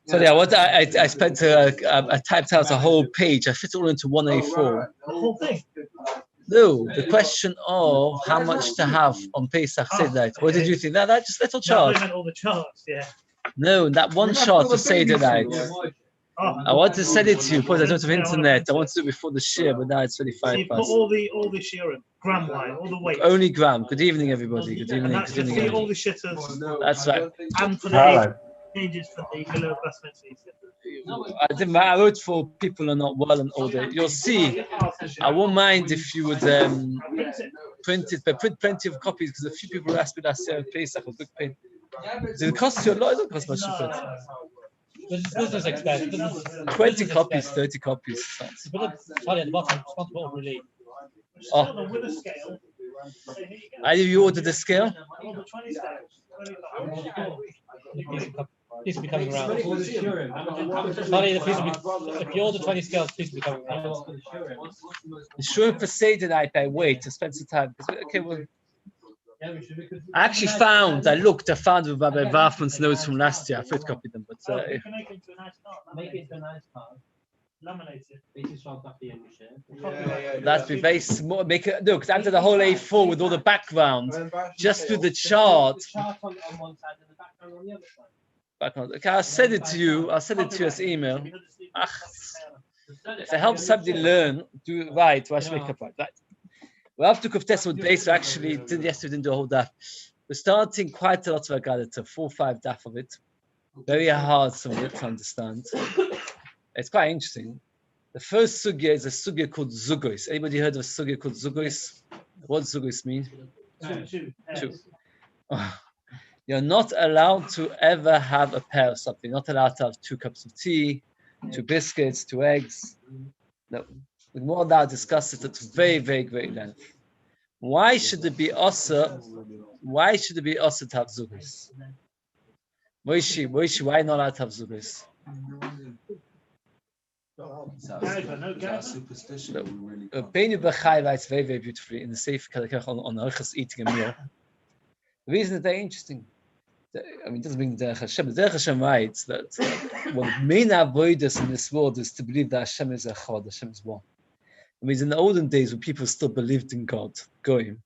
So yeah, I spent I typed out a whole page. I fit it all into one A4. The whole thing. No, the question of how much to have on Pesach Seder night. What did you think? That just little chart. No, I meant all the charts, yeah. No, that one chart for Seder night. I want to send it to you, but I don't have internet. I want to do it before the Shiur, but now it's 25 So you put past. all the Shiur in, gram-wise, all the weight. Only gram. Good evening, everybody. Good And evening. that's Good to evening. see all the shitters. That's right. And for the ages for the below basmati. I didn't. I wrote for people who are not well and older. You'll see. I won't mind if you would print it, but print plenty of copies because a few people asked me last year on Pesach a big pain. Does it cost you a lot? It doesn't cost much to print. This is expensive. 20 copies, 30 copies. Sorry, at the bottom, responsible really. Oh. With a scale. Have you ordered the scale? All the 20 scales. These will be coming around. Sorry, if you order 20 scales, these will be coming around. The Shiur for Seder night I wait to spend some time. Okay, well, I actually found with Rabbi Warfman's notes from last year. I photocopied them, but You can make it into a nice card. Make it into a nice card. Laminate it. that'd be very small. Make it look after the whole A4 with all the background. Just do the chart. The chart on one side and the background on the other side. Background. Okay, I'll send it to you. I'll send it to you as email. If it helps somebody learn, do it right. Wash makeup right. We're up to Kuftes with Beis. Actually, yesterday we didn't do a whole daf. We're starting quite a lot of Agadita, 4 or 5 daf of it. Very hard some of it to understand. It's quite interesting. The first sugya is a sugya called Zugos. Anybody heard of a sugya called Zugos? What does Zugos mean? Two. You're not allowed to ever have a pair of something. You're not allowed to have 2 cups of tea, 2 biscuits, 2 eggs. No. With more now discuss it at very, very great length. Why should it be also? Why should it be also to have Zugos? Moshe, why not allowed to have Zugos? Beinu B'chai writes very, very beautifully in the Sefer Kadakach on Orchos eating a meal. The reason is very interesting. I mean, it doesn't mean Derech Hashem. Derech Hashem writes that what main avoidance in this world is to believe that Hashem is Echad, Hashem is one. I mean, in the olden days when people still believed in God, Goyim,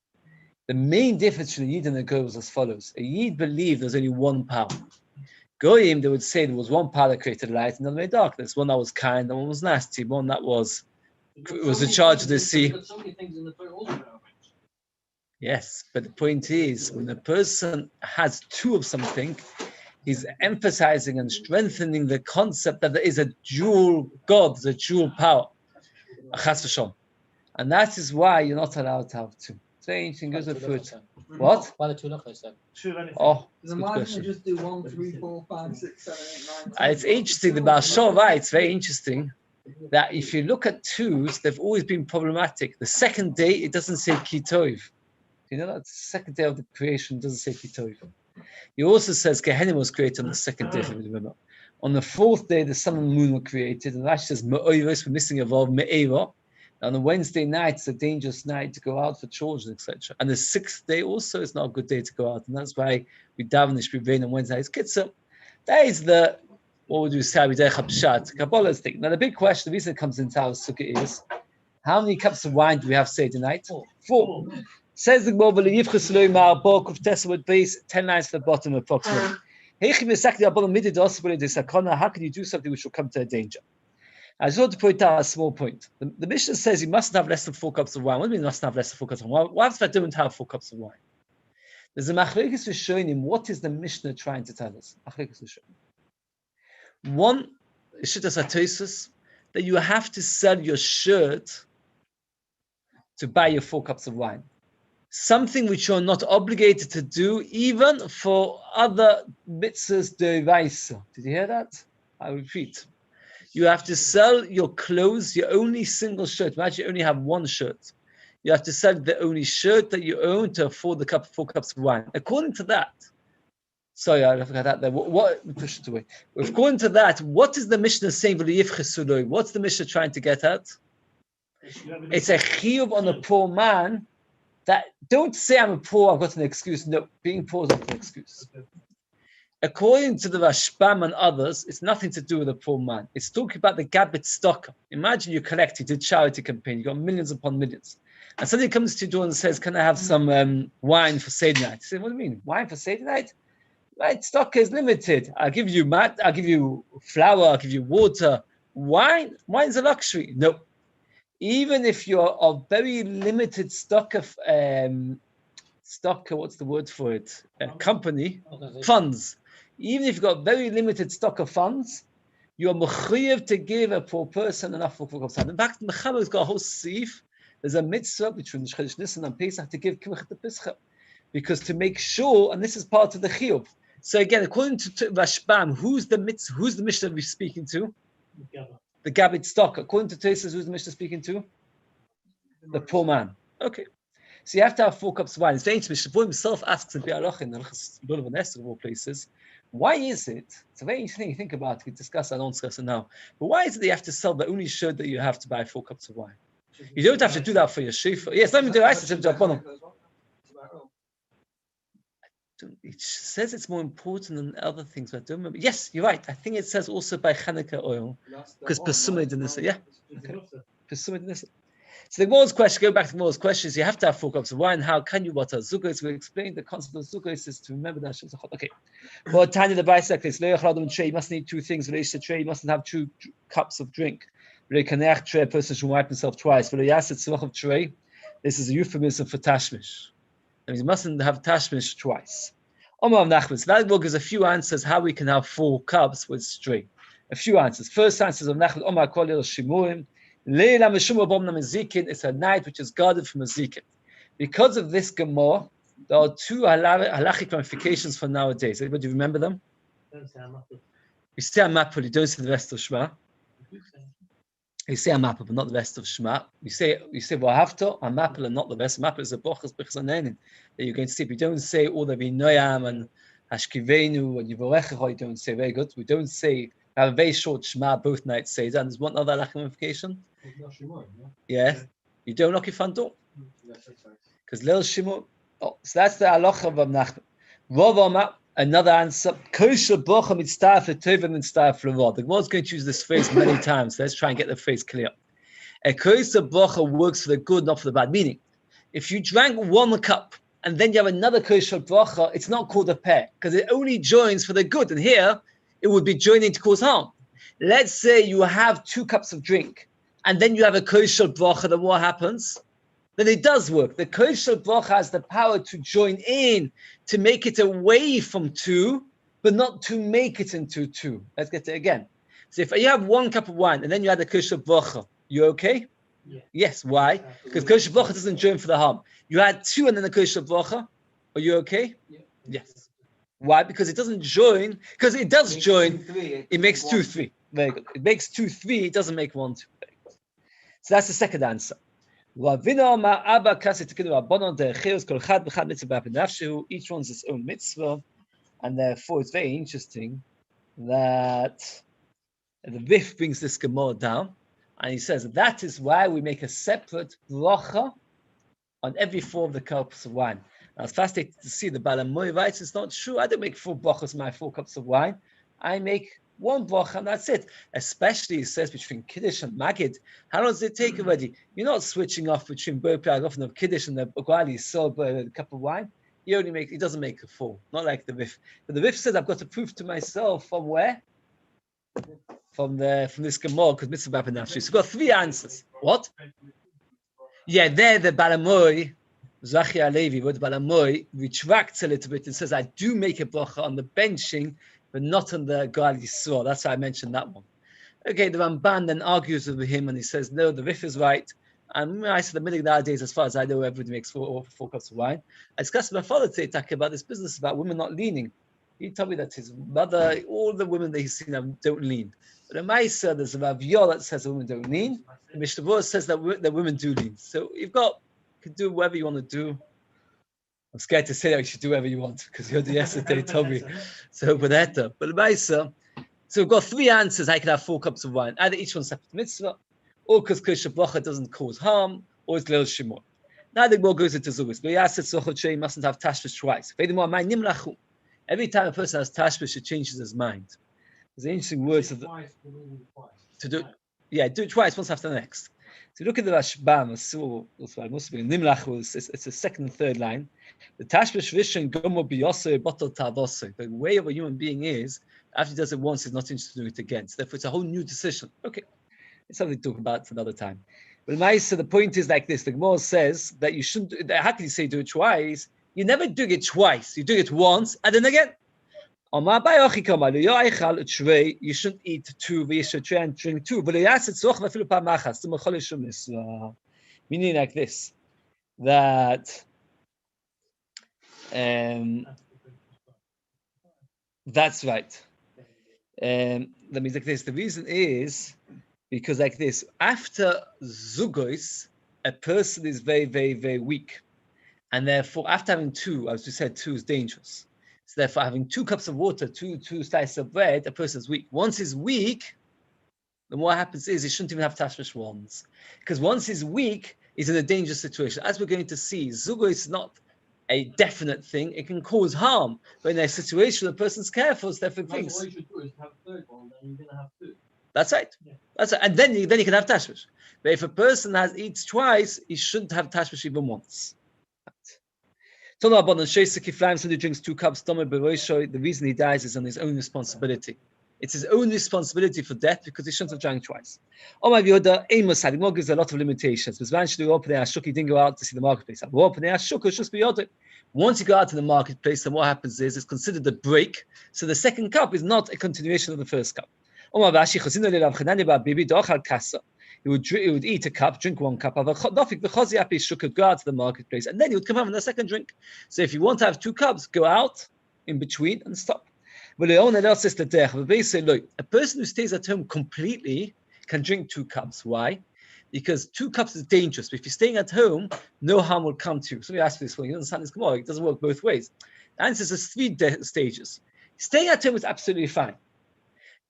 the main difference between a Yid and a Goy was as follows. A Yid believed there's only one power. Goyim, they would say there was one power that created light and another made darkness. One that was kind, and one was nasty. One that was in charge of the sea. Yes, but the point is, when a person has 2 of something, he's emphasizing and strengthening the concept that there is a dual God, the dual power. And that is why you're not allowed to have 2. It's very interesting. Goes with food. What? Why the 2 lochos then? Oh, then why don't you just do 1, 3, 4, 5, 6, 7, 8, 9, 10? It's interesting. The Baal Shor writes, very interesting, that if you look at 2s, they've always been problematic. The second day, it doesn't say Kitov. You know that the second day of the creation doesn't say Kitov. He also says Gehenna was created on the second day, if you remember. On the 4th day, the sun and moon were created, and Rashi says Me'oiros, we're missing a vowel, Me'era. On a Wednesday night, it's a dangerous night to go out for children, etc. And the 6th day also is not a good day to go out, and that's why we daven Ishbi on Wednesday. It's Kitzur. That is the, what would you say, Kabbalah's thing. Now the big question, the reason it comes into our sukkah is, how many cups of wine do we have Seder night? 4. Says the Gemara, with Beis, 10 lines to the bottom approximately. How can you do something which will come to a danger? I just want to point out a small point. The Mishnah says you mustn't have less than 4 cups of wine. What do you mean you mustn't have less than 4 cups of wine? What if I don't have 4 cups of wine? There's a machlokes rishonim. What is the Mishnah trying to tell us? Machlokes rishonim. One, shittas hatosos, that you have to sell your shirt to buy your 4 cups of wine. Something which you're not obligated to do, even for other mitzvahs devaisa. Did you hear that? I repeat. You have to sell your clothes, your only single shirt. Imagine you only have 1 shirt. You have to sell the only shirt that you own to afford the 4 cups of wine. According to that, sorry, I forgot that there. What push it away. According to that, what is the Mishnah saying? What's the Mishnah trying to get at? It's a chiyuv on a poor man. That don't say I'm a poor, I've got an excuse. No, being poor is not an excuse. According to the Rashbam and others, it's nothing to do with a poor man. It's talking about the Gabbit stocker. Imagine you collect, you did charity campaign, you got millions upon millions. And somebody comes to your door and says, can I have some wine for Seder night? You say, what do you mean? Wine for Seder night? Right, stock is limited. I'll give you I'll give you flour, I'll give you water. Wine's a luxury. No. Even if you're a very limited stock of what's the word for it? Company, funds. Even if you've got very limited stock of funds, you're mechuyev to give a poor person enough for Pesachim. In fact, Mechaber's got a whole seif. There's a mitzvah between Chodesh Nisan and Pesach to give kimach to Pesach, because to make sure, and this is part of the chiyuv. So again, according to Rashbam, who's the Mishnah we're speaking to? The Gabbit stock. According to Tosfos, who's the Mishnah speaking to? The poor man. Okay. So you have to have 4 cups of wine. It's very interesting. Shavuot himself asks in Bi'alach in the Lulav and Esther of all places, why is it? It's a very interesting thing you think about. We discuss it, I don't discuss it now. But why is it that you have to sell the only shirt that you have to buy 4 cups of wine? You don't have to do that for your shofar. Yes, let me do it. It says it's more important than other things, but I don't remember. Yes, you're right. I think it says also by Chanukah oil, because Pesumah didn't say. Yeah, okay. Pesumah didn't say. So the Gemara's question, go back to the Gemara's question, is you have to have 4 cups of wine. How can you? What are zukos? We explained the concept of zukos is to remember that. Okay. Well, Tanya the Beis like this. You must need 2 things related to tray. You mustn't have 2 cups of drink. A person should wipe himself twice. Tray. This is a euphemism for tashmish. That means you mustn't have tashmish twice. Omar Nachman. So that gives a few answers how we can have 4 cups with stray. A few answers. First answer of Nachman. Omar Kol Shimurim. It's a night which is guarded from a zikin. Because of this Gemara, there are 2 halachic ramifications for nowadays. Anybody remember them? You say a map, but you don't say the rest of Shema. You say a map, but not the rest of Shema. You say V'ahavta, a map, and not the rest. A map is a bochas b'chazanenin that you're going to see. You don't say all the V'noyam and Hashkivenu and Yivorechecha. You don't say very good. We don't say. I have a very short Shema both nights say that. And there's one other halachic ramification. Yeah, you don't knock your front door because Lil Shimon. Oh, so that's the halacha of Nachman. Another answer. Kosher bocha mitzvah for tov and mitzvah for rod. The Gemara is going to use this phrase many times. So let's try and get the phrase clear. A kosher bocha works for the good, not for the bad. Meaning, if you drank 1 cup and then you have another kosher bocha, it's not called a pair because it only joins for the good. And here, it would be joining to cause harm. Let's say you have 2 cups of drink and then you have a kosher bracha, then what happens? Then it does work. The kosher bracha has the power to join in, to make it away from 2, but not to make it into 2. Let's get it again. So if you have 1 cup of wine and then you add the kosher bracha, you okay? Yeah. Yes. Why? Because kosher bracha doesn't join for the harm. You add 2 and then the kosher bracha, are you okay? Yeah. Yes. Why? Because it doesn't join. Because it does join. It makes 2, 3. Very good. It makes 2, 3. It doesn't make 1, 2. Very good. So that's the second answer. Each one's its own mitzvah, and therefore it's very interesting that the Rif brings this Gemara down, and he says that is why we make a separate bracha on every 4 of the cups of wine. Now it's fascinating to see the Balamoy writes it's not true. I don't make 4 brachas on my 4 cups of wine. I make 1 bracha and that's it. Especially it says between Kiddush and Magid. How long does it take already? You're not switching off between Burpag often of Kiddush and the Gwali so a cup of wine. You only make, it doesn't make a 4, not like the Rif. But the Rif says I've got to prove to myself from where? From this Gemara, because mitzvah b'nafshi. So we've got 3 answers. What? Yeah, there the Balamoy, Zachi Alevi, with Balamoy, retracts a little bit and says I do make a bracha on the benching, but not on the Gal Yisroel. That's why I mentioned that one. Okay, the Ramban then argues with him and he says, no, the Rif is right. And I said the middle nowadays, as far as I know, everybody makes 4 cups of wine. I discussed with my father today, talking about this business about women not leaning. He told me that his mother, all the women that he's seen don't lean. But in my son, there's a Rabbi that says that women don't lean. And Mishnah says that women do lean. So you can do whatever you want to do. I'm scared to say that you should do whatever you want because you heard yesterday told me. So, but my son, so we've got 3 answers. I can have 4 cups of wine. Either each one separate mitzvah, or because kosher bracha doesn't cause harm, or it's lil shimon. Now the more goes into zugas. You mustn't have tashmish twice. Every time a person has tashmish, it changes his mind. There's an interesting word to do. Yeah, do it twice, once after the next. So look at the Rashbam. It's the second and third line. The tashmish vishin gomo biyose botol tavose. The way of a human being is, after he does it once, he's not interested in doing it again. So therefore, it's a whole new decision. Okay, it's something to talk about another time. But the point is like this: the Gemara says that you shouldn't. How can you say do it twice? You never do it twice. You do it once and then again. You shouldn't eat two, you should try and drink two. Meaning like this, that that's right. That means like this. The reason is because like this, after zugos, a person is very, very, very weak. And therefore, after having two, as we said, two is dangerous. So therefore, having 2 cups of water, two slices of bread, a person is weak. Once he's weak, then what happens is he shouldn't even have tashmish once. Because once he's weak, he's in a dangerous situation. As we're going to see, zugo is not a definite thing. It can cause harm. But in a situation where the person's careful, so therefore things. What you should do is have a third one, then you're going to have 2. That's right. Yeah. That's right. And then you can have tashmish. But if a person eats twice, he shouldn't have tashmish even once. Somebody drinks 2 cups, the reason he dies is on his own responsibility. It's his own responsibility for death because he shouldn't have drank twice. Oh my Yehuda, Amos had gives a lot of limitations. He didn't go out to see the marketplace. Once you go out to the marketplace, then what happens is it's considered a break. So the second cup is not a continuation of the first cup. He would eat a cup, drink 1 cup, go out to the marketplace, and then he would come home with a second drink. So if you want to have 2 cups, go out in between and stop. A person who stays at home completely can drink 2 cups. Why? Because 2 cups is dangerous. But if you're staying at home, no harm will come to you. Somebody asked me this one. You understand this? Come on, it doesn't work both ways. The answer is 3 stages. Staying at home is absolutely fine.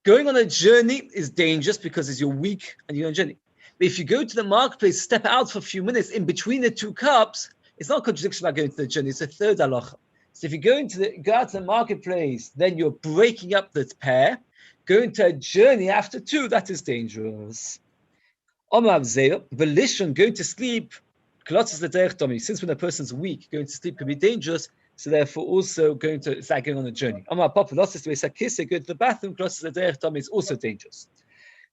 Going on a journey is dangerous because you're weak and you're on a journey. But if you go to the marketplace, step out for a few minutes in between the 2 cups, it's not a contradiction about going to the journey. It's a third halacha. So if you go out to the marketplace, then you're breaking up the pair. Going to a journey after 2, that is dangerous. Volition, going to sleep, since when a person's weak, going to sleep can be dangerous. So therefore, also it's like going on a journey. Go to the bathroom, is also dangerous.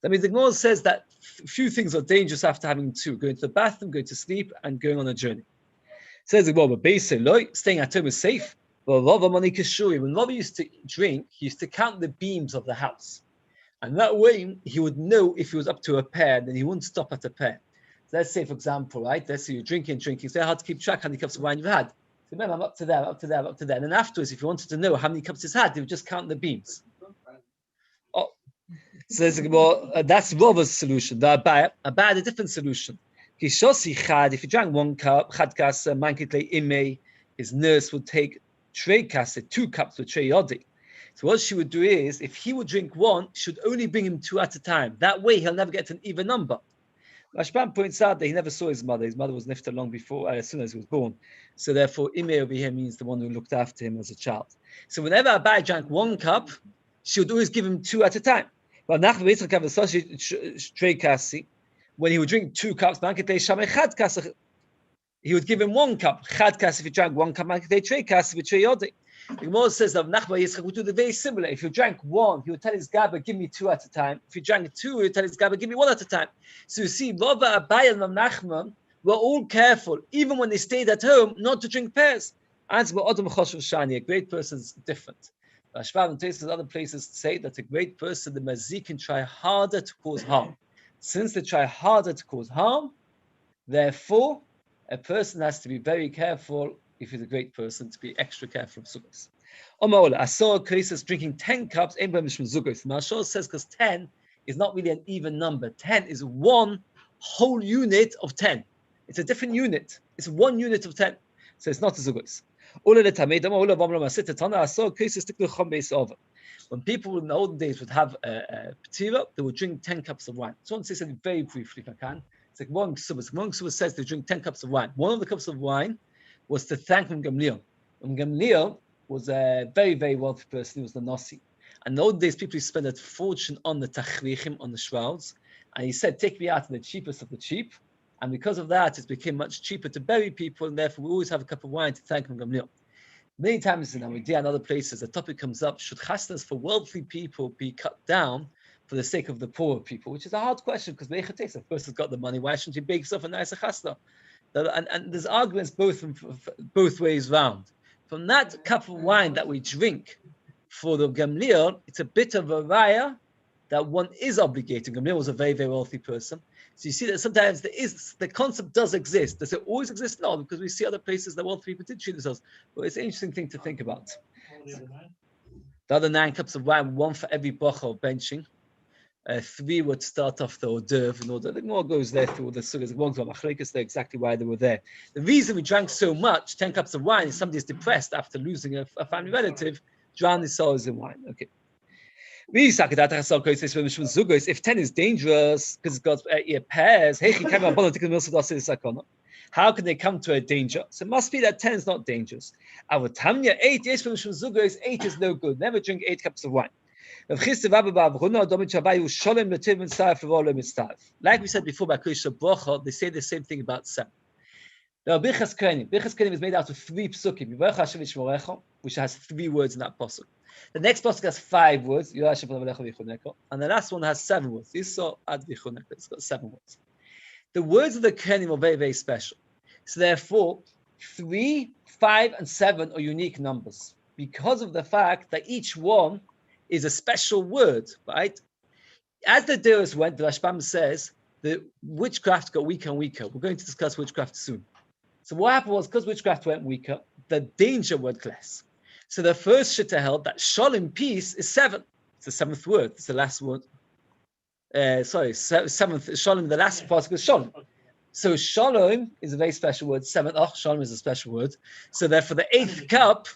That means the Gemara says that few things are dangerous after having 2: going to the bathroom, going to sleep, and going on a journey. Says the Gemara, Beis, staying at home is safe. When Rabbi used to drink, he used to count the beams of the house. And that way, he would know if he was up to a pair, then he wouldn't stop at a pair. So let's say, for example, right? Let's say you're drinking. It's very hard to keep track how many cups of wine you've had. So remember, I'm up to there. And then afterwards, if you wanted to know how many cups he's had, he would just count the beams. Oh, so that's Rabbi's solution. The Rabbi had a different solution. If you drank 1 cup, his nurse would take 2 cups with trei yodi. So what she would do is, if he would drink 1, she would only bring him 2 at a time. That way, he'll never get to an even number. Rashbam points out that he never saw his mother. His mother was nifta long before, as soon as he was born. So therefore, Ime over here means the one who looked after him as a child. So whenever Abai drank 1 cup, she would always give him 2 at a time. When he would drink 2 cups, he would give him 1 cup. If he drank 1 cup, the Gemara says that Nachman Yitzchak would do the very similar. If you drank 1, he would tell his Gabba, give me 2 at a time. If you drank 2, he would tell his Gabba, give me 1 at a time. So you see, Rava, Abai, and Nachman were all careful, even when they stayed at home, not to drink pairs. A great person is different. Rashbam and Tosfos and other places say that a great person, the mazik, can try harder to cause harm. Since they try harder to cause harm, therefore, a person has to be very careful. If he's a great person, to be extra careful of sugos. I saw a case drinking 10 cups. Mashal says because 10 is not really an even number. 10 is 1 whole unit of 10. It's a different unit. It's 1 unit of 10. So it's not a sugos. I saw cases when people in the olden days would have a petira, they would drink 10 cups of wine. So I want to say something very briefly, if I can. It's like one Ksubas says they drink 10 cups of wine. One of the cups of wine was to thank Gamliel. Gamliel was a very, very wealthy person. He was the Nasi. And in the old days, people used to spend a fortune on the tachrichim, on the shrouds. And he said, take me out of the cheapest of the cheap. And because of that, it became much cheaper to bury people. And therefore, we always have a cup of wine to thank him. Many times in Amidiyah and other places, the topic comes up, should chasnas for wealthy people be cut down for the sake of the poorer people? Which is a hard question, because if a person's got the money, why shouldn't he bake himself a nicer chasna? And there's arguments both ways round. From that cup of wine that we drink for the Gamliel, it's a bit of a raya that one is obligated. Gamliel was a very, very wealthy person. So you see that sometimes the concept does exist. Does it always exist? No, because we see other places that wealthy people did treat themselves. But it's an interesting thing to think about. The other 9 cups of wine, 1 for every bracha of benching. 3 would start off the hors d'oeuvre in order. The more goes there through the sugas. They're exactly why they were there. The reason we drank so much, 10 cups of wine, is somebody is depressed after losing a family relative, drown his sorrows in wine. Okay. If 10 is dangerous because it's got pairs, how can they come to a danger? So it must be that 10 is not dangerous. 8 is no good. Never drink 8 cups of wine. Like we said before, by Kodesh Bracha, they say the same thing about 7. Now, Birchas Kohanim is made out of 3 psukim, which has 3 words in that pasuk. The next pasuk has 5 words, and the last one has 7 words. It's got 7 words. The words of the Kohanim are very, very special. So therefore, 3, 5, and 7 are unique numbers because of the fact that each one is a special word, right? As the Deus went, the Rashbam says, the witchcraft got weaker and weaker. We're going to discuss witchcraft soon. So what happened was, because witchcraft went weaker, the danger went less. So the first shitta held that shalom, peace, is 7. It's the 7th word. It's the last word. 7th shalom. The last part is shalom. So shalom is a very special word. 7th, shalom is a special word. So therefore, the 8th cup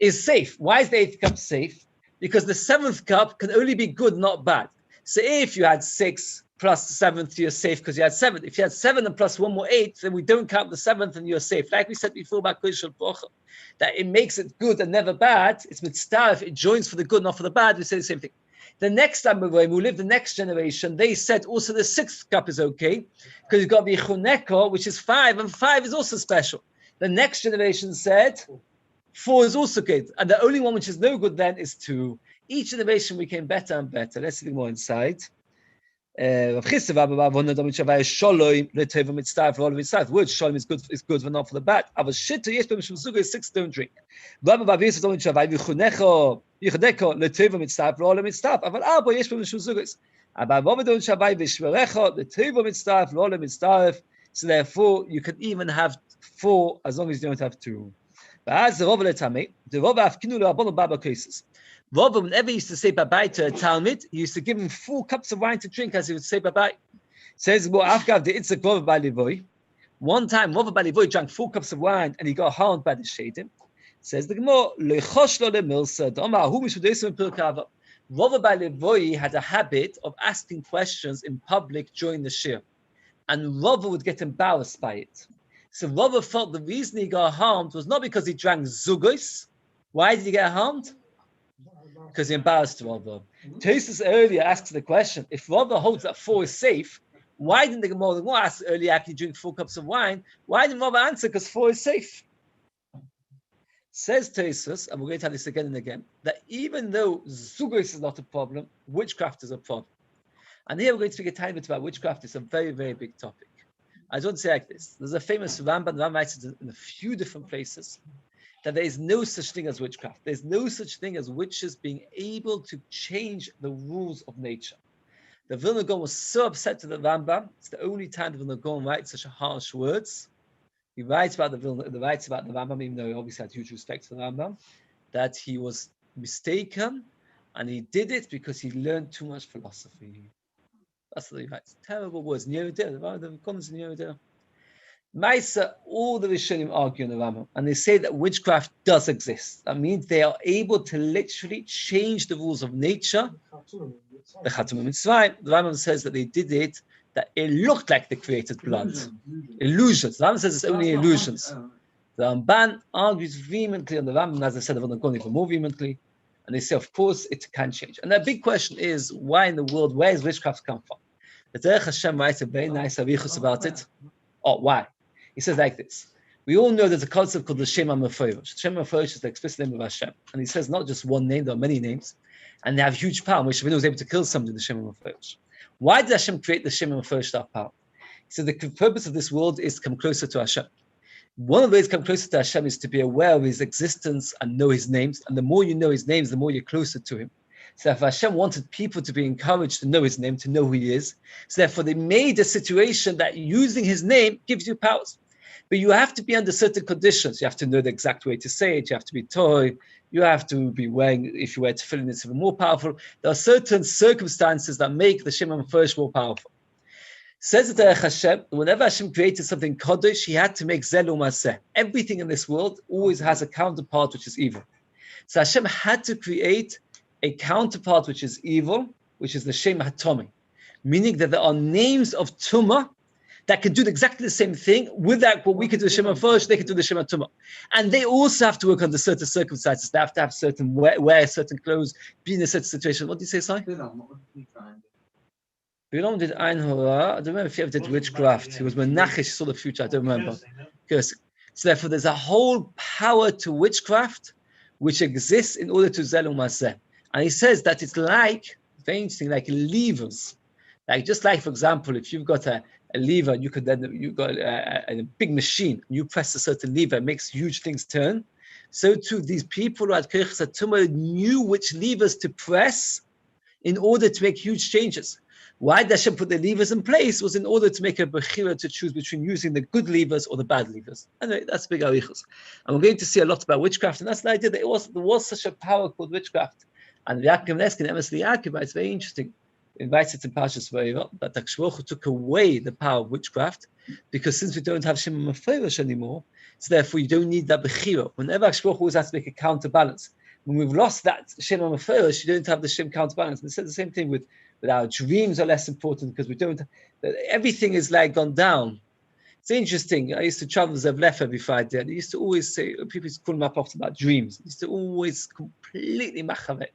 is safe. Why is the 8th cup safe? Because the 7th cup can only be good, not bad. So if you had 6 plus the 7th, you're safe because you had 7. If you had 7 and plus 1 more 8, then we don't count the 7th and you're safe. Like we said before about Kodesh Bracha, that it makes it good and never bad. It's mitzvah, if it joins for the good, not for the bad, we say the same thing. The next time who live the next generation, they said also the 6th cup is okay, because you've got the Chuneko, which is 5, and 5 is also special. The next generation said 4 is also good, and the only one which is no good then is 2. Each generation became better and better. Let's see more inside. Word shalom is good but not for the bad. Aber shitta yes beim shmuzug is 6 don't drink. Aber yes beim shmuzug so therefore you can even have 4 as long as you don't have 2. Rabbi, whenever he used to say bye-bye to a Talmud, he used to give him 4 cups of wine to drink as he would say bye-bye. Says, one time, Rabbi Balivoy drank 4 cups of wine and he got harmed by the Shadim. Says the Gemara, Rabbi Balivoy had a habit of asking questions in public during the Shiur, and Rabbi would get embarrassed by it. So Rabbi felt the reason he got harmed was not because he drank zugos. Why did he get harmed? Because he embarrassed Rabbi. Tosfos earlier asks the question, if Rabbi holds that 4 is safe, why didn't the Gemara ask earlier, after you drink 4 cups of wine, why didn't Rabbi answer because 4 is safe? Says Tosfos, and we're going to have this again and again, that even though zugos is not a problem, witchcraft is a problem. And here we're going to speak a tiny bit about witchcraft. It's a very, very big topic. I just want to say like this. There's a famous Rambam. The Rambam writes it in a few different places, that there is no such thing as witchcraft. There's no such thing as witches being able to change the rules of nature. The Vilna Gaon was so upset to the Rambam. It's the only time the Vilna Gaon writes such harsh words. He writes about the Rambam, even though he obviously had huge respect for the Rambam, that he was mistaken and he did it because he learned too much philosophy. That's what he writes. Terrible words. The comments in Yehuda. Maisa, all the Rishonim argue on the Rambam, and they say that witchcraft does exist. That means they are able to literally change the rules of nature. The Chatum Mitzvah, the Rambam says that they did it, that it looked like they created blood. Illusions. The Rambam says it's only illusions. The Ramban argues vehemently on the Rambam, as I said, I'm going even more vehemently. And they say, of course, it can change. And the big question is, why in the world, where is witchcraft come from? The Derech Hashem writes a very nice arichus about it. Oh, why? He says like this. We all know there's a concept called the Shem HaMeforish. Shem HaMeforish is the explicit name of Hashem. And he says not just one name, there are many names. And they have huge power. Moshe Rabbeinu was able to kill somebody with the Shem HaMeforish. Why did Hashem create the Shem HaMeforish to have power? He said the purpose of this world is to come closer to Hashem. One of the ways to come closer to Hashem is to be aware of His existence and know His names. And the more you know His names, the more you're closer to Him. So if Hashem wanted people to be encouraged to know His name, to know who He is, so therefore they made a situation that using His name gives you powers. But you have to be under certain conditions. You have to know the exact way to say it. You have to be toy. You have to be wearing, if you wear tefillin, it's even more powerful. There are certain circumstances that make the Shem HaMeforish more powerful. Says the Derech Hashem, whenever Hashem created something Kodesh, He had to make Zelu Maseh. Everything in this world always has a counterpart which is evil. So Hashem had to create a counterpart which is evil, which is the Shem HaTomi. Meaning that there are names of Tumah that can do exactly the same thing. With that, what we can do the Shem HaForish, they can do the Shem HaTumah. And they also have to work under certain circumstances. They have to have certain wear certain clothes, be in a certain situation. What did you say, Si? Bilam did Ein Hora. I don't remember if he ever did witchcraft. He was Menachish, saw the future. I don't remember. Yes. So therefore, there's a whole power to witchcraft which exists in order to Zelu Maseh. And he says that it's like, very interesting, like levers. Like just like, for example, if you've got a lever, you could then you've got a big machine. You press a certain lever, it makes huge things turn. So too, these people who had Keiches HaTumah knew which levers to press in order to make huge changes. Why did Hashem put the levers in place? Was in order to make a bechira to choose between using the good levers or the bad levers. Anyway, that's big arichos. And we're going to see a lot about witchcraft, and that's the idea that there was such a power called witchcraft. And Yaakov Neskin, Emes Yaakov, it's very interesting. Invites it in Parshas Vayera that Baruch Hu took away the power of witchcraft, because since we don't have Shem HaMeforish anymore, so therefore you don't need that bechira. Whenever Baruch Hu always has to make a counterbalance. When we've lost that Shem HaMeforish, you don't have the Shem counterbalance. And they said the same thing with our dreams are less important because we don't. Everything is like gone down. It's interesting. I used to travel to Zevlef every Friday, and they used to always say, people used to call them up often about dreams. They used to always completely machavek.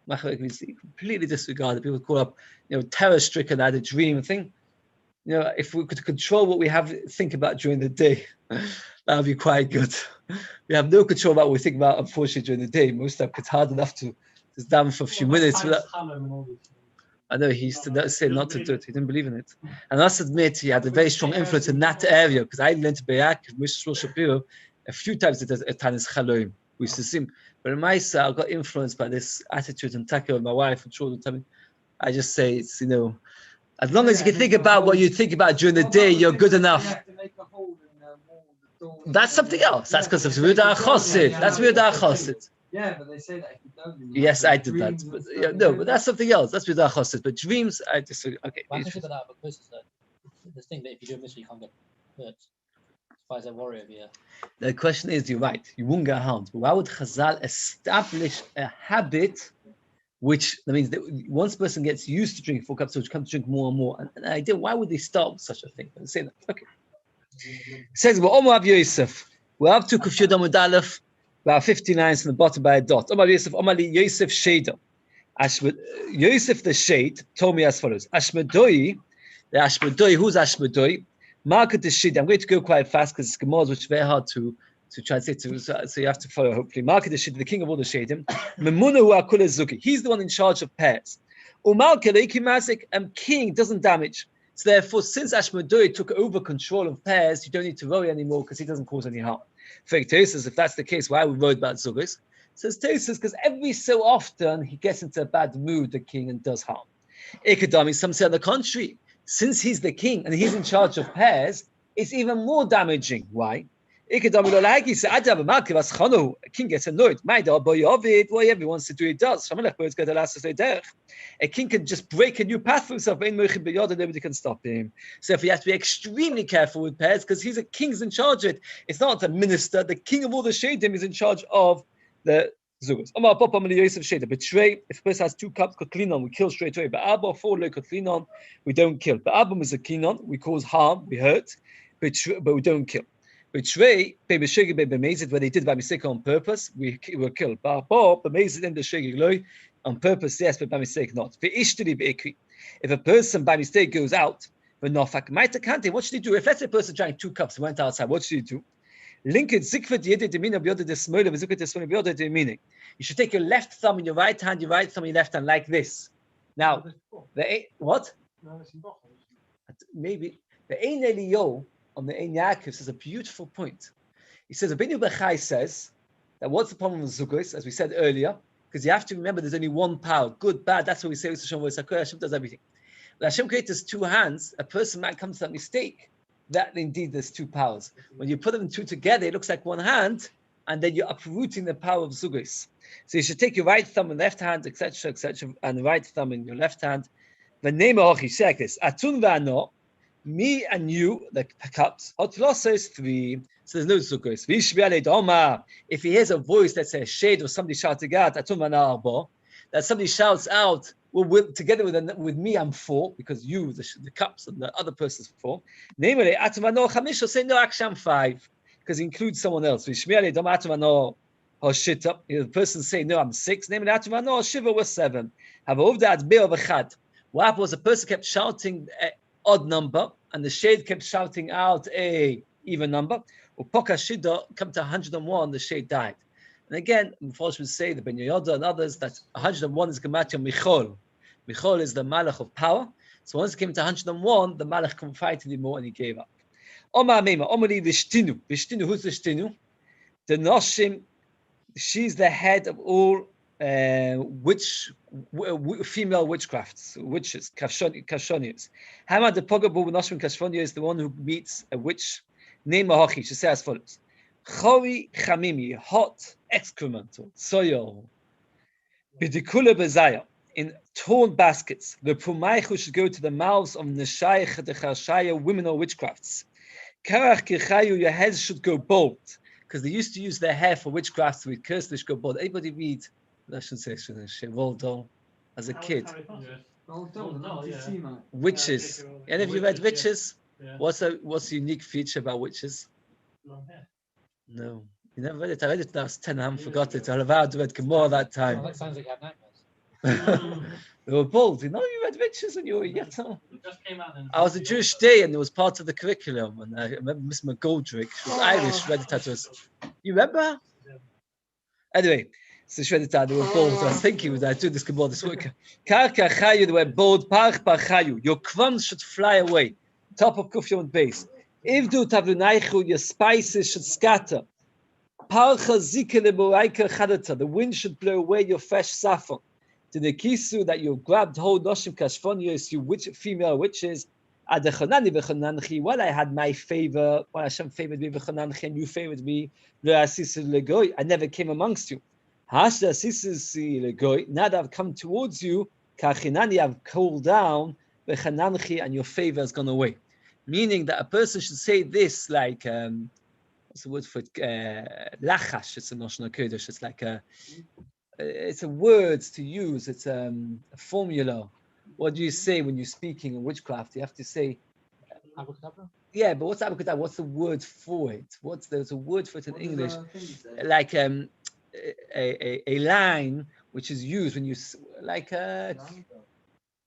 Machavek means completely disregarded. People call up, terror-stricken. I had a dream and thing. If we could control what we think about during the day, that would be quite good. We have no control about what we think about, unfortunately, during the day. Most of it's hard enough to just down for a few minutes. I know he used to say not to do it. He didn't believe in it. And I must admit, he had a very strong influence in that area, because I learned to be a few times at Tanis Chaloim. We used to see him. But in my side, I got influenced by this attitude and taka of my wife and children. I just say it's, as long as you can think about what you think about during the day, you're good enough. That's something else. That's because of Yehuda Chosid. That's Yehuda Chosid. Yeah, but they say that if you don't. Yes, I did that. But, but that's something else. That's Yehuda Chosid. But dreams, I just okay. Why can't you put that up? Because this thing that if you do a mystery, you can't get hurt. Why is that warrior here? The question is, you're right. You won't get harmed. But why would Chazal establish a habit? Which means that once a person gets used to drinking 4 cups, so come to drink more and more. And the idea, why would they start with such a thing? They say that. Okay. It says, well, Omar Yosef. We're up to Kuf Yud Amud Aleph, about 50 lines from the bottom by a dot. Omar Yosef, Omar li Yosef Sheda. Yosef the Shade told me as follows. Ashmedoi, who's Ashmedoi? Market the Shade. I'm going to go quite fast because it's Gemara, which is very hard to translate to, so you have to follow, hopefully. Market the Shade, the king of all the Shadim. Memunahu Akul Zuki. He's the one in charge of pairs. Umal Keleki Mazik, king doesn't damage. So therefore, since Ashmedoi took over control of pairs, you don't need to worry anymore because he doesn't cause any harm. Tesis, if that's the case, why are we worried about Zugis? Says Tesis, because every so often he gets into a bad mood, the king, and does harm. Ikadami, some say on the contrary, since he's the king and he's in charge of pairs, it's even more damaging. Why? A king gets annoyed. Whatever he wants to do, he does. A king can just break a new path for himself, and nobody can stop him. So if you have to be extremely careful with pairs, because he's a king's in charge of it. It's not a minister. The king of all the Shadim is in charge of the Zugas. Betray, if a person has 2 cups, Kotlinon, we kill straight away. But Abba, 4 Kotlinon, we don't kill. But Abba is a Klinon, we cause harm, we hurt, but we don't kill. Which way, baby shiggy, baby amazed, where they did by mistake on purpose, we were killed. But amazed in the shiggy loy on purpose, yes, but by mistake not. If a person by mistake goes out, but no fuck, what should he do? If let's say a person drank 2 cups and went outside, what should he do? Link it zikvet yede demina biyode de smoile, zikvet de smoile biyode de meaning. You should take your left thumb in your right hand, your right thumb in your left hand, like this. Now, what? Maybe the Ein Eliyo on the Ein Yaakov says a beautiful point. He says, Abinu Bechai says that what's the problem with Zugos, as we said earlier, because you have to remember there's only one power, good, bad, that's what we say with Hashem does everything. When Hashem creates 2 hands, a person might come to that mistake that indeed there's 2 powers. When you put them 2 together, it looks like 1 hand, and then you're uprooting the power of Zugos. So you should take your right thumb in left hand, etc., and the right thumb in your left hand. The name of Hochi, say like this: Atun v'ano, me and you, the cups. Otlosa is 3, so there's no Zugos. V'ishviale doma. If he hears a voice, let's say a shade or somebody shouting out, Atun v'ano arbo, that somebody shouts out, well, together with me, I'm 4, because you, the cups, and the other person's 4. Namely, Atun v'ano chamish, or say no, actually I'm 5, because he includes someone else. V'ishviale doma Atun v'ano. Or shit up. The person say, no, I'm 6. Name it no, Shiva was 7. Have a that be of a chad. What happened was the person kept shouting an odd number, and the shade kept shouting out a even number. Upoka Shida come to 101, the shade died. And again, unfortunately, say the Ben Yehuda and others that 101 is Gematria Michol. Michol is the Malach of power. So once it came to 101, the Malach couldn't fight anymore, and he gave up. Omar Mema, Omari Vishtinu. Vishtinu, who's Vishtinu? The Noshim. She's the head of all female witchcrafts, witches, kashonias. Hama de Pogabu Noshim Kashfonia is the one who meets a witch. Name Mahachi. She says as follows: Chori chamimi, hot excremental soil. Bidikula bezaya, in torn baskets. The pumaychu should go to the mouths of neshayach the chashaya women or witchcrafts. Karach kichayu, your heads should go bald. Because they used to use their hair for witchcrafts with curse, they should go bald. Anybody read, I shouldn't say Voldo as a kid? Witches. Any of you read Witches? Yeah. What's the unique feature about witches? Long hair. No. You never read it. I read it when I was 10, I haven't forgot it. I read Gemara that Oh, time. that sounds like you had nightmares. They were bald. You know, you read Witches when you were young. It just came out in I was a Jewish day and it was part of the curriculum. And I remember Miss McGoldrick, she was Irish, read it to us. You remember? Anyway, so she read it out, they were bald. I was thinking that I do this Gemara this week. Karka chayu, they were bald. Parch parchayu. Your crumbs should fly away. Top of Kufyon base. Ivdu tavlunaichu, your spices should scatter. Parcha zike lemoraika chadata. The wind should blow away your fresh saffron. To the kisu that you grabbed hold noshim kashfonios, you female witches. Adechanani v'chananchi. While I had my favor, while Hashem favored me v'chananchi, and you favored me, v'asisu legoy, I never came amongst you. Hashda asisu legoy. Now that I've come towards you, kachinani, I've cooled down v'chananchi, and your favor has gone away. Meaning that a person should say this like what's the word for it? Lachash. It's a notion of kodesh. It's like it's a words to use. It's a formula. What do you say when you're speaking in witchcraft? You have to say, Abracadabra? yeah, but what's abracadabra? What's the word for it? There's a word for it in English, like a line which is used when you like a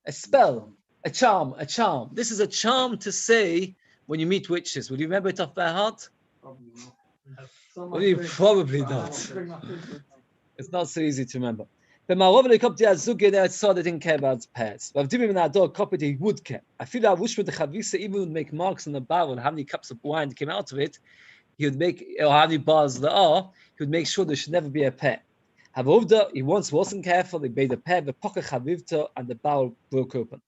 spell, a charm. This is a charm to say when you meet witches. Will you remember it off by heart? Probably not. It's not so easy to remember. But my Rabbi come to Azuki there saw that didn't care about pairs. But if in our dog copied, he would care. I feel I wish with the Chavisa even would make marks on the barrel, how many cups of wine came out of it. He would make, or how many bars there are. He would make sure there should never be a pair. However, he once wasn't careful. He made a pair, the pocket chavivta, and the barrel broke open.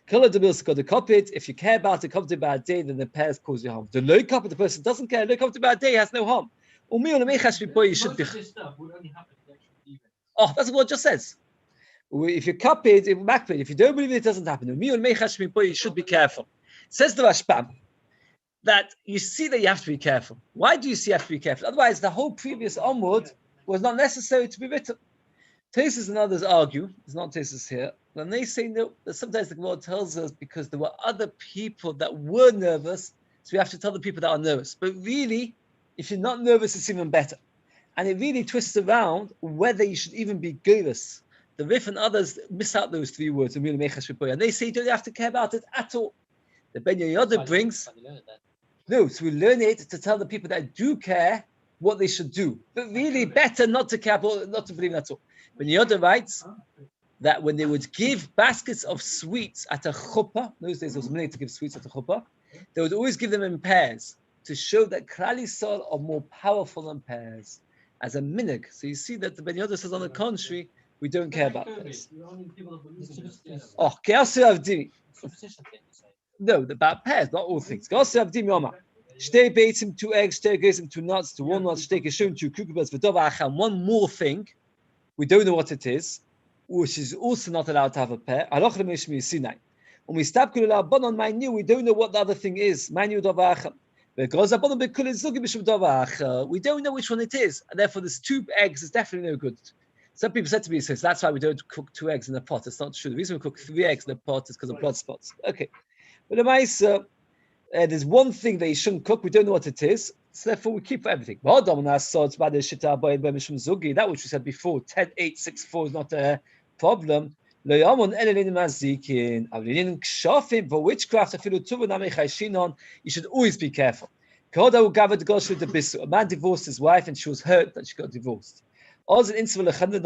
Color the bills got to copy it. If you care about it, come to bad day, then the pairs cause you harm. The low copy, the person doesn't care. Low come to bad day has no harm. You should be. stuff would only happen in the actual. Oh, that's what it just says. If you copy it, if you don't believe it doesn't happen. You should be careful. Says the Rashbam that you see that you have to be careful. Why do you see you have to be careful? Otherwise, the whole previous onward was not necessary to be written. Tesis and others argue, it's not Tesis here, when they say no, that sometimes the Gemara tells us because there were other people that were nervous, so we have to tell the people that are nervous. But really, If you're not nervous, it's even better. And it really twists around whether you should even be goyless. The Rif and others miss out those 3 words, and they say you don't have to care about it at all. The Ben Yehuda brings, no, so we learn it to tell the people that do care what they should do. But really, better not to care, not to believe at all. Ben Yehuda writes that when they would give baskets of sweets at a chuppah, those days it was many to give sweets at a chuppah, they would always give them in pairs to show that Klal Yisrael are more powerful than pairs as a minig. So you see that the Ben Yehuda says on the contrary, we don't care about this. Oh, Ge'asu Avdimi. No, about pairs, not all things. Ge'asu Avdimi Yoma. Shtei beitzim, 2 eggs, shtei geisim, 2 nuts, 2 walnuts, shtei keshum, 2 cucumbers, v'dov acham. One more thing, we don't know what it is, which is also not allowed to have a pair. Aloch le'mesh mi'sinai. When we stop kulula bonon ma'inu, we don't know what the other thing is. Ma'inu dov acham. We don't know which one it is, and therefore there's 2 eggs is definitely no good. Some people said to me, says that's why we don't cook 2 eggs in a pot. It's not true. The reason we cook 3 eggs in a pot is because of blood spots. Okay, but the mice, there's one thing that you shouldn't cook. We don't know what it is, so therefore we keep for everything. That which we said before, 10, 8, 6, 4 is not a problem. For witchcraft, you should always be careful. A man divorced his wife and she was hurt that she got divorced.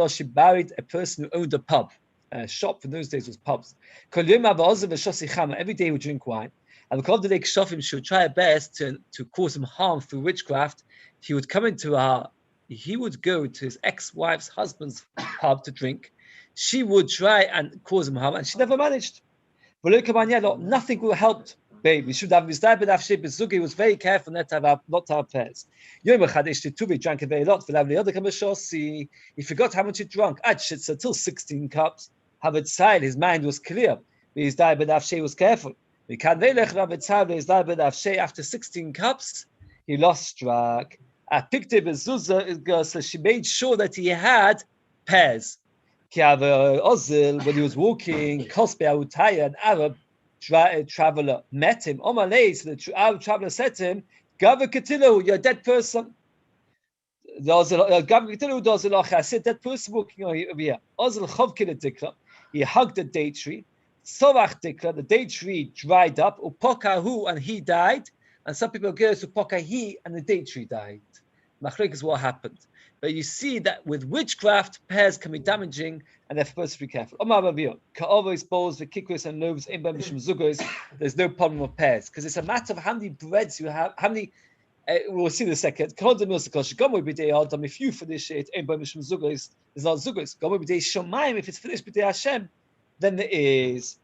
She married a person who owned a pub. A shop in those days was pubs. Every day he would drink wine. And she would try her best to cause him harm through witchcraft. He would go to his ex-wife's husband's pub to drink. She would try and cause him harm, and she never managed. Nothing will help. Babe, we should have He was very careful not to have pairs. He drank a very lot. He forgot how much he drank. Until 16 cups. His mind was clear. He was careful. After 16 cups, he lost track. So she made sure that he had pairs. When he was walking, an Arab traveler met him. So the Arab traveler said to him, you're a dead person. I said, dead person walking over here. He hugged the date tree. The date tree dried up, and he died. And some people go to Pokahi, and the date tree died. Machlek is what happened. But you see that with witchcraft, pairs can be damaging, and they're supposed to be careful. There's no problem with pairs, because it's a matter of how many breads you have, how many. We'll see in a second. If you finish it, it's not zugos. If it's finished b'dei Hashem, then there is.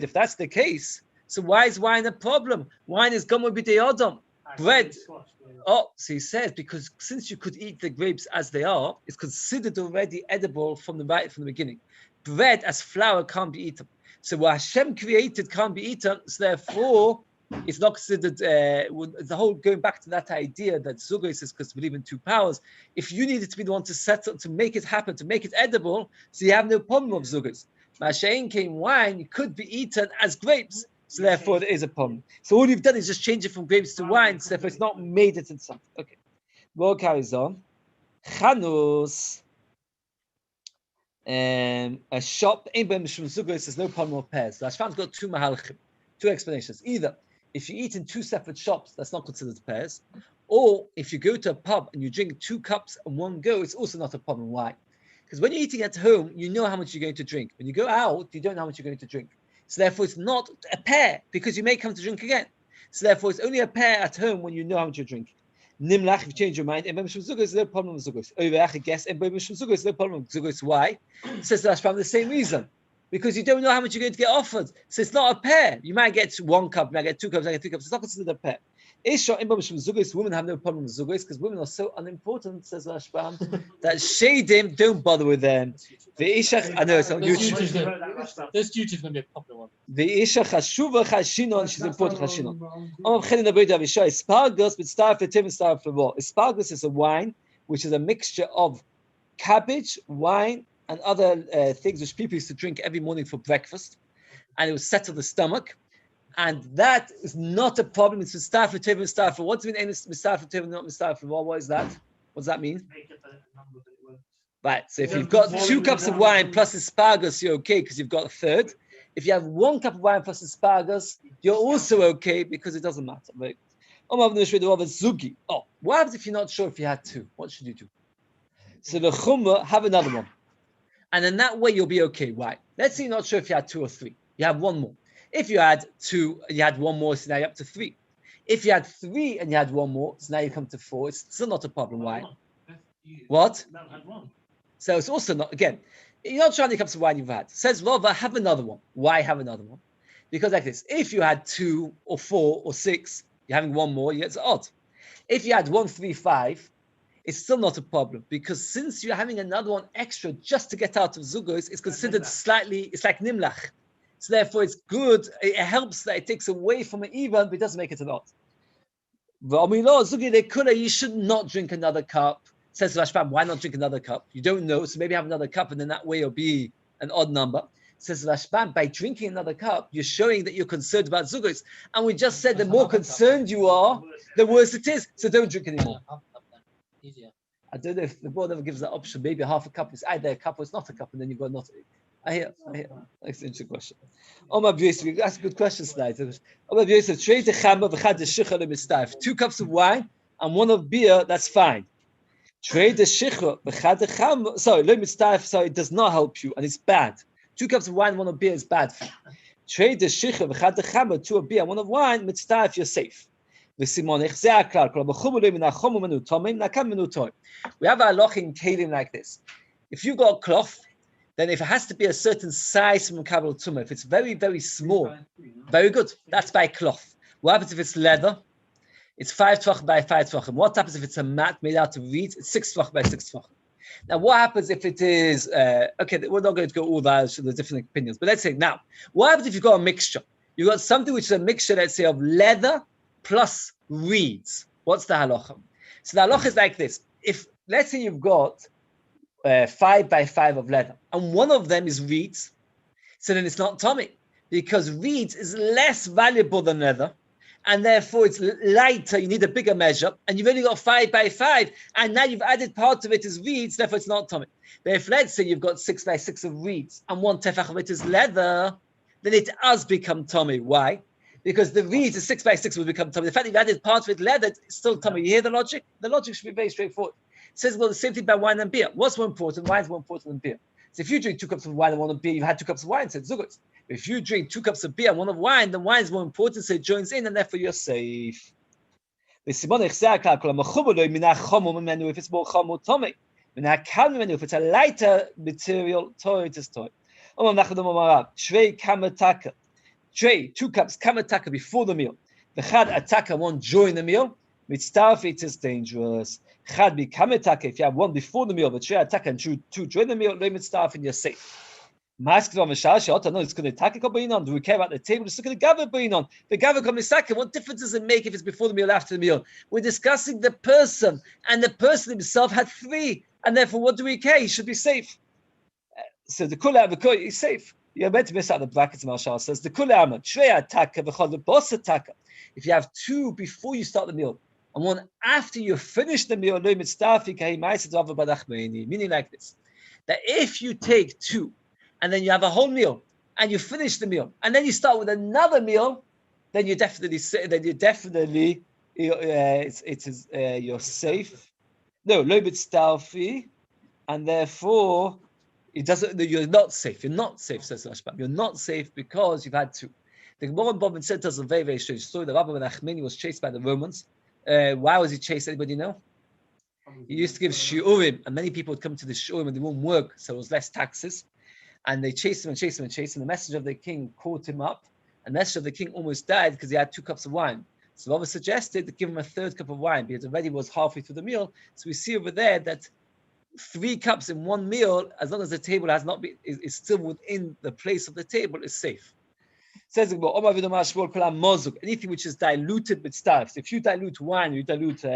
If that's the case, so why is wine a problem? Wine is gomer b'dei Adam. Bread. Oh, so he says because since you could eat the grapes as they are, it's considered already edible from the beginning. Bread as flour can't be eaten. So what Hashem created can't be eaten. So therefore, it's not considered. The whole going back to that idea that zugos is because we believe in 2 powers. If you needed to be the one to settle to make it happen, to make it edible, so you have no problem with zugos. Mashain came wine could be eaten as grapes. So therefore, there is a problem. So all you've done is just change it from grapes to wine. So therefore, it's not made it in something. Okay. Well, carries on. Chanus. A shop. There's no problem with pairs. So Hashem's got 2 mahalchim, 2 explanations. Either if you eat in 2 separate shops, that's not considered pairs. Or if you go to a pub and you drink 2 cups in one go, it's also not a problem. Why? Because when you're eating at home, you know how much you're going to drink. When you go out, you don't know how much you're going to drink. So therefore, it's not a pair because you may come to drink again. So therefore, it's only a pair at home when you know how much you're drinking. Nimlach, if you change your mind, there's no problem with zugos. I guess there's no problem with zugos. Why? It says that's from the same reason. Because you don't know how much you're going to get offered. So it's not a pair. You might get 1 cup, you might get 2 cups, you might get 3 cups. It's not considered a pair. Women have no problem with zugos because women are so unimportant, says Rashbam, that shadim, don't bother with them. The Ishach, I know it's not YouTube. This duty is going to be a popular one. The Ishach Hashuva Chashinon, she's important Chashinon. Asparagus with star for Tim and star for raw. Asparagus is a wine which is a mixture of cabbage, wine, and other things which people used to drink every morning for breakfast, and it would settle the stomach. And that is not a problem. It's Mistafel Teva Mistafel. What's mean Mistafel Teva, not Mistafel? Well, what is that? What does that mean? Make it a number that it works. Right. So if you've got 2 cups of wine plus asparagus, you're okay because you've got a third. If you have 1 cup of wine plus asparagus, you're also okay because it doesn't matter. Right? Oh, what happens if you're not sure if you had 2? What should you do? So the chumrah, have another one. And in that way, you'll be okay. Why? Let's say you're not sure if you had 2 or 3. You have 1 more. If you had 2 and you had 1 more, so now you're up to 3. If you had 3 and you had 1 more, so now you come to 4. It's still not a problem. Why? What? So it's also not, again, you're not sure how many cups of wine you've had. Says Rava, have another one. Why have another one? Because like this, if you had 2 or 4 or 6, you're having 1 more, it's odd. If you had 1, 3, 5, it's still not a problem because since you're having another one extra just to get out of Zugos, it's considered slightly, it's like Nimlach. So therefore it's good, it helps that it takes away from an even, but it doesn't make it an odd. You should not drink another cup. Says Rashbam, why not drink another cup? You don't know, so maybe have another cup and then that way it'll be an odd number. Says Rashbam, by drinking another cup, you're showing that you're concerned about Zugos. And we just said the more concerned you are, the worse it is. So don't drink anymore. Easier. I don't know if the board ever gives that option. Maybe half a cup is either a cup or it's not a cup, and then you've got not. I hear. That's an interesting question. That's a good question tonight. 2 cups of wine and 1 of beer, that's fine. Sorry, it does not help you, and it's bad. 2 cups of wine, 1 of beer is bad for you. 2 of beer, 1 of wine, mitzvah, you're safe. We have a loch in kelim like this. If you've got a cloth, then if it has to be a certain size from Kabbalah Tumah, if it's very, very small, very good, that's by cloth. What happens if it's leather? It's 5 tvach by 5 tvachim. What happens if it's a mat made out of reeds? It's 6 tvach by 6 tvachim. Now, what happens if it is, okay, we're not going to go all that, so there's different opinions, but let's say now, what happens if you've got a mixture? You've got something which is a mixture, let's say, of leather plus reeds. What's the halacha? So the halacha is like this. If, let's say you've got 5 by 5 of leather, and 1 of them is reeds, so then it's not tummy, because reeds is less valuable than leather, and therefore it's lighter, you need a bigger measure, and you've only got 5 by 5, and now you've added part of it as reeds, therefore it's not tummy. But if, let's say, you've got 6 by 6 of reeds, and 1 tefach of it is leather, then it does become tummy. Why? Because the reeds, the 6 by 6 will become tummy. The fact that you've added part of it leather, it's still tummy. You hear the logic? The logic should be very straightforward. It says, well, the same thing by wine and beer. What's more important? Wine is more important than beer. So if you drink 2 cups of wine and 1 of beer, you've had 2 cups of wine, so it's zugot. If you drink 2 cups of beer and 1 of wine, then wine is more important, so it joins in, and therefore you're safe. If it's more chom, if it's a lighter material, it is toy. 2 cups kamataka before the meal. The chad ataka, 1 during the meal. Mitzvah, it is dangerous. Chad be kamataka, if you have 1 before the meal, but 2 ataka and 2 during the meal, no mitzvah, and you're safe. Mask from Mishal, no, it's going to attack a beinon. Do we care about the table? It's going to gather beinon. The gather komisaka. What difference does it make if it's before the meal, after the meal? We're discussing the person, and the person himself had 3, and therefore, what do we care? He should be safe. So the kula v'koy is safe. You're meant to miss out the brackets. Marshal says the kula ama shreya taka v'chol the boss taka. If you have 2 before you start the meal and 1 after you finish the meal, meaning like this, that if you take 2. And then you have a whole meal, and you finish the meal, and then you start with another meal, then you're definitely you're safe. No, lo mitztalfi, and therefore it doesn't. You're not safe. You're not safe, says Rashbam. You're not safe because you've had 2. The Gemara in Bobin said us a very, very strange story. The Rabbi Menachmeni was chased by the Romans. Why was he chased? Anybody know? He used to give shiurim, and many people would come to the shiurim and they won't work, so it was less taxes. And they chased him and chased him and chased him. The messenger of the king caught him up. And the messenger of the king almost died because he had 2 cups of wine. So Rabbi suggested to give him a 3rd cup of wine because already was halfway through the meal. So we see over there that 3 cups in 1 meal, as long as the table has not been is still within the place of the table, is safe. Says anything which is diluted with stuff. So if you dilute wine, you dilute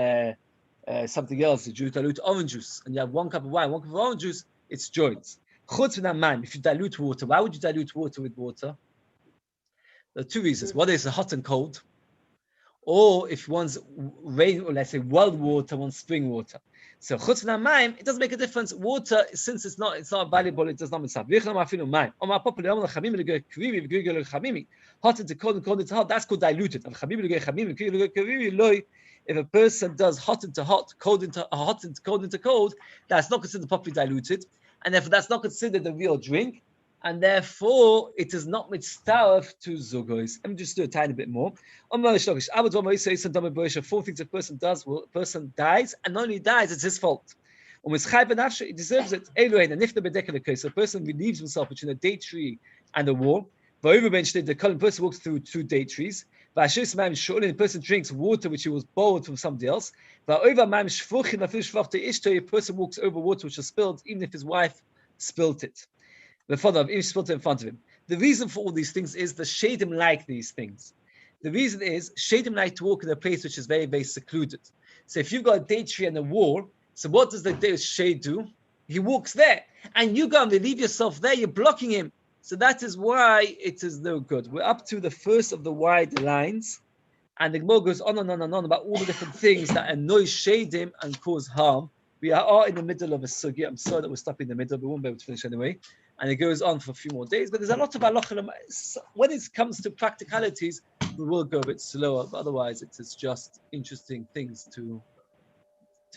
something else. You dilute orange juice, and you have 1 cup of wine, 1 cup of orange juice, it's joints. If you dilute water, why would you dilute water with water? There are two reasons. One is hot and cold, or if one's rain, or let's say well water, one's spring water. So chutz mayim, it doesn't make a difference. Water, since it's not valuable, it does not mitzvah. Hot into cold and cold into hot, that's called diluted. If a person does hot into hot, cold into hot into cold into cold, that's not considered properly diluted, and therefore that's not considered a real drink, and therefore it is not mitzvah to zugos. Let me just do a tiny bit more. Four things a person does, well, a person dies, and not only dies, it's his fault. He deserves it. So a person relieves himself between a date tree and a wall. The person walks through two date trees. The person drinks water which he was borrowed from somebody else. A person walks over water which was spilled, even if his wife spilled it. The father of Ish spilled it in front of him. The reason for all these things is the Shadim like these things. The reason is Shadim like to walk in a place which is very, very secluded. So if you've got a date tree and a wall, so what does the shade do? He walks there, and you go and relieve yourself there. You're blocking him. So that is why it is no good. We're up to the first of the wide lines, and the Gemara goes on and on and on about all the different things that annoy Shadim and cause harm. We are in the middle of a sugya. I'm sorry that we're stopping in the middle, but we won't be able to finish anyway. And it goes on for a few more days. But there's a lot of halacha. When it comes to practicalities, we will go a bit slower. But otherwise, it is just interesting things to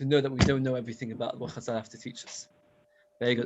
know that we don't know everything about what Chazal have to teach us. Very good.